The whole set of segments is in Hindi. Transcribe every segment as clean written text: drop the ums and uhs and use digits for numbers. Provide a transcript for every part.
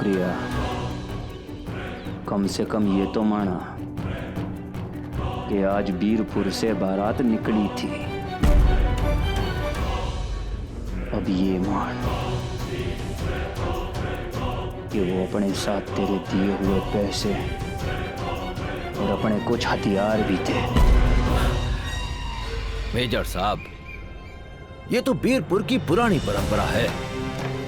शुक्रिया। कम से कम ये तो माना कि आज बीरपुर से बारात निकली थी। अब ये मान कि वो अपने साथ तेरे दिए हुए पैसे और अपने कुछ हथियार भी थे। मेजर साहब, ये तो बीरपुर की पुरानी परंपरा है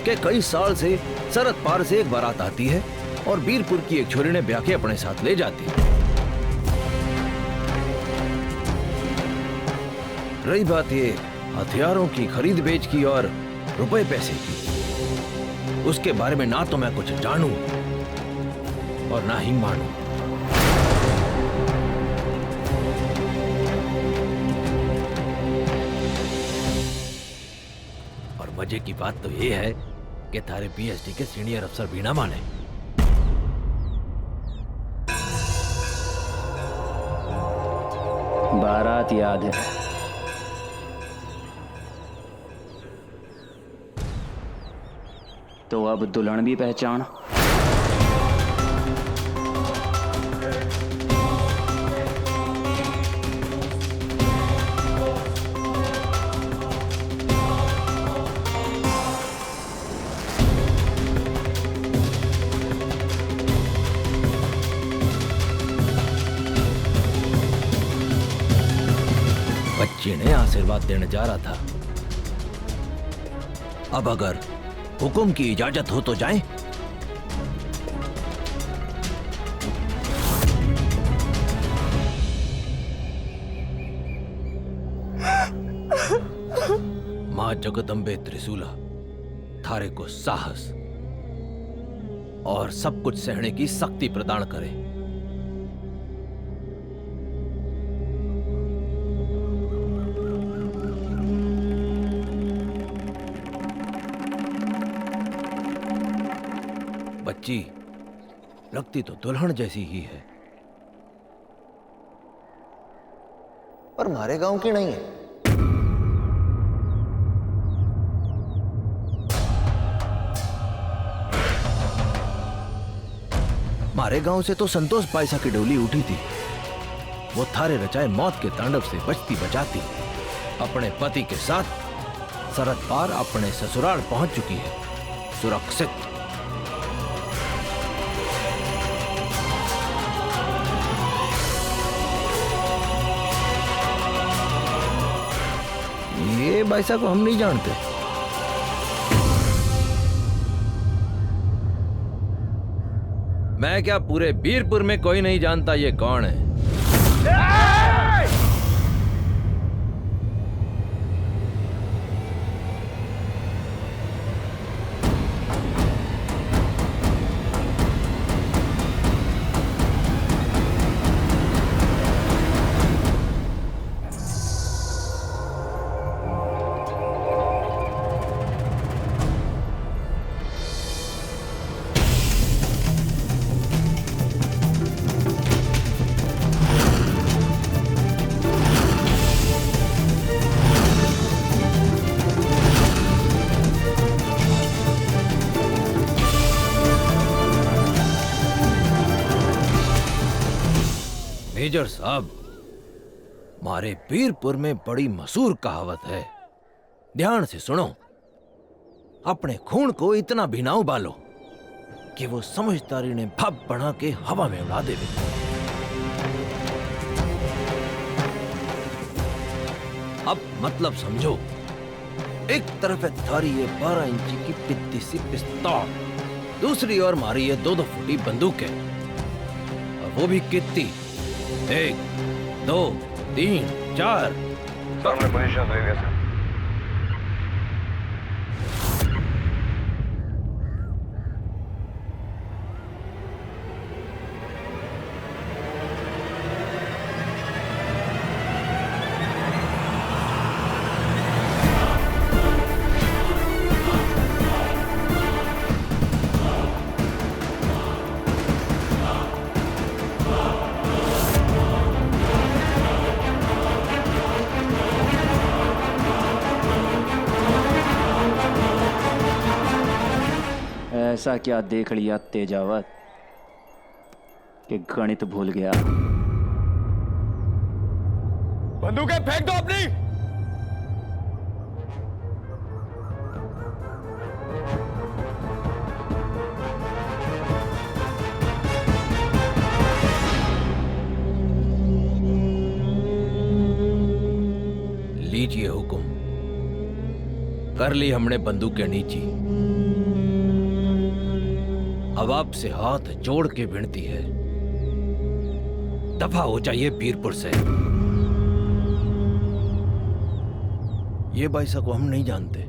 कि कई साल से सरहद पार से एक बारात आती है और बीरपुर की एक छोरी ने ब्याह के अपने साथ ले जाती है। रही बात ये हथियारों की खरीद बेच की और रुपए पैसे की, उसके बारे में ना तो मैं कुछ जानूं और ना ही मानूं। और मजे की बात तो ये है कि तारे पीएचडी के सीनियर अफसर भी ना माने। बारात याद है। तो अब दुल्हन भी पहचान। बच्चे ने आशीर्वाद देने जा रहा था। अब अगर हुकुम की इजाजत हो तो जाएं। मां जगदम्बे त्रिशूला थारे को साहस और सब कुछ सहने की शक्ति प्रदान करे। बच्ची लगती तो दुल्हन जैसी ही है, पर हमारे गांव की नहीं है। हमारे गांव से तो संतोष पायसा की डोली उठी थी। वो थारे रचाए मौत के तांडव से बचती बचाती अपने पति के साथ सरहद पार अपने ससुराल पहुंच चुकी है, सुरक्षित। ये बाईसा को हम नहीं जानते। मैं क्या, पूरे बीरपुर में कोई नहीं जानता ये कौन है। मेजर साहब, हमारे बीरपुर में बड़ी मशहूर कहावत है, ध्यान से सुनो। अपने खून को इतना भी ना उबालो कि वो समझदारी ने भप बना के हवा में उड़ा दे। अब मतलब समझो, एक तरफ है थारी ये 12 इंची की पित्ती सी पिस्तौल, दूसरी ओर मारी ये 2-2 फुटी बंदूक है, और वो भी कितनी, 1, 2, 3, 4। सामने पोजीशन ले लिया सर। ऐसा क्या देख लिया तेजावत कि गणित भूल गया? बंदूकें फेंक दो अपनी। लीजिए हुकुम। कर ली हमने बंदूकें नीची। अब आपसे हाथ जोड़ के विनती है, दफा हो जाइए पीरपुर से। ये बाईसा को हम नहीं जानते।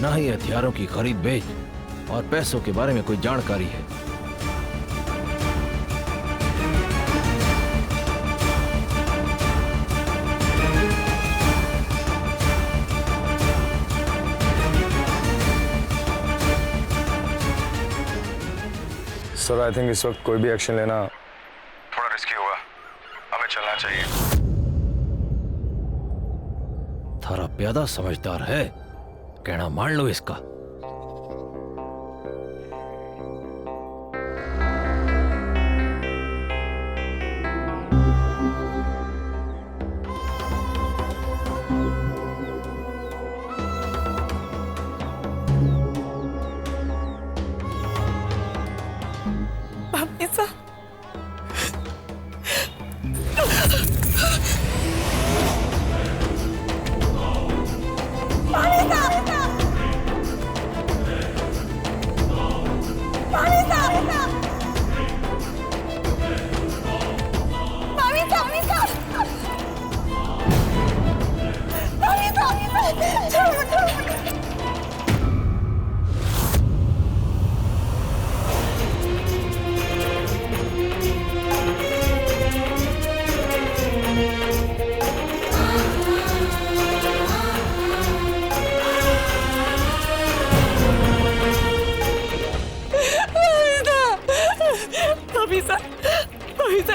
ना ही हथियारों की खरीद बेच और पैसों के बारे में कोई जानकारी है। सर आई थिंक इस वक्त कोई भी एक्शन लेना थोड़ा रिस्की होगा। हमें चलना चाहिए। थारा प्यादा समझदार है, कहना मान लो इसका।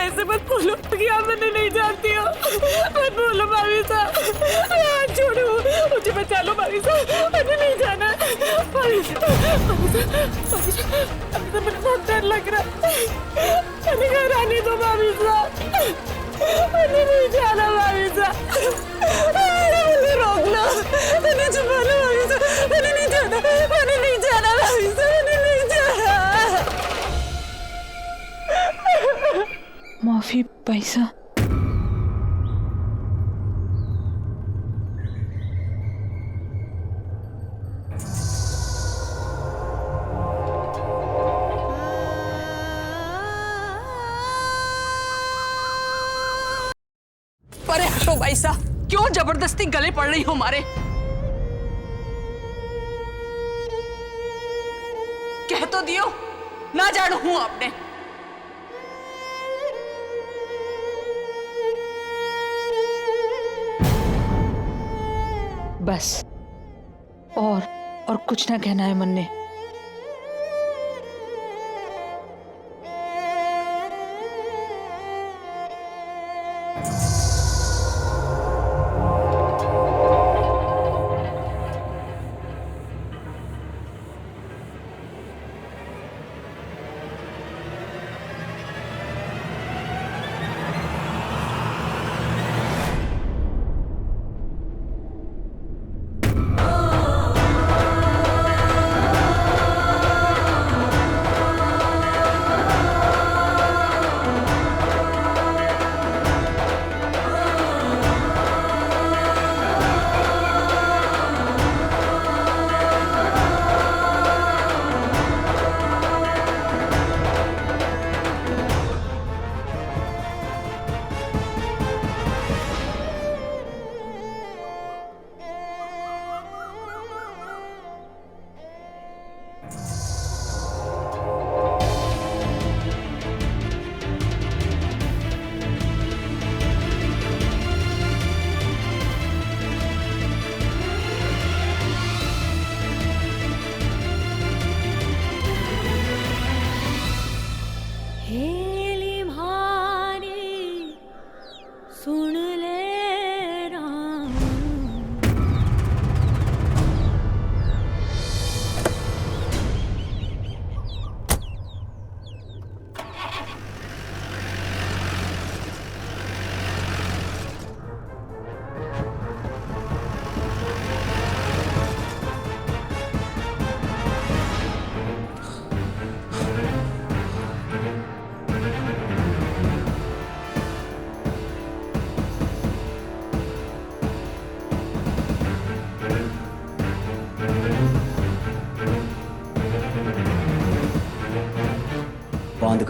ऐसे मत बोलो कि आप मैंने नहीं जानती हो। मत बोलो भाभी साहब, हाथ छोड़ो, मुझे बचा लो भाभी साहब, मैंने नहीं जाना। भाभी साहब, मुझे बहुत डर लग रहा है। मैंने घर आने दो भाभी साहब, मैंने नहीं जाना भाभी साहब, मुझे रोक लो, मैंने छुपा लो भाभी साहब, मैंने नहीं जाना, मैंने नहीं जाना भाभी साहब, मैंने नहीं जाना। माफी पैसा। अरे हटो पैसा, क्यों जबरदस्ती गले पड़ रही हो हमारे? कह तो दियो ना जानू हूं आपने। बस और कुछ ना कहना है मन ने।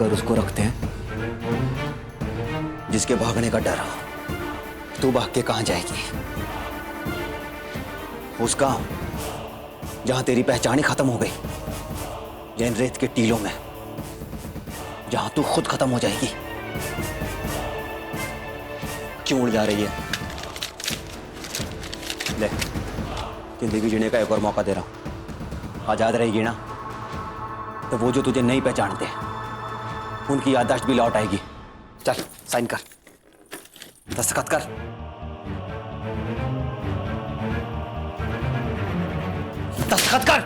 कर उसको रखते हैं जिसके भागने का डर हो। तू भाग के कहां जाएगी? उस गांव जहां तेरी पहचान ही खत्म हो गई, जैन रेत के टीलों में, जहां तू खुद खत्म हो जाएगी। क्यों उड़ जा रही है? ले, जिंदगी जीने का एक और मौका दे रहा हूं। आजाद रहेगी ना तो वो जो तुझे नहीं पहचानते उनकी याददाश्त भी लौट आएगी। चल साइन कर, दस्तखत कर। दस्तखत कर।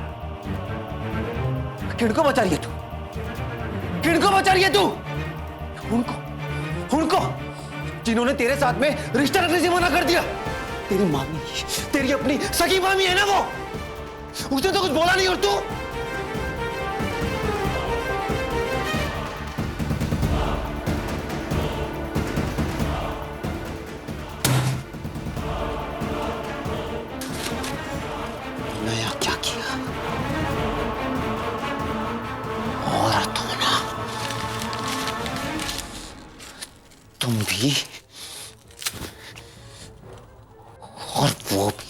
किनको बचा रही है तू? किनको बचा रही है तू? उनको जिन्होंने तेरे साथ में रिश्ता रखने से मना कर दिया। तेरी मामी, तेरी अपनी सगी मामी है ना वो, उसने तो कुछ बोला नहीं और तू? नया क्या किया? औरत होना तुम भी और वो भी।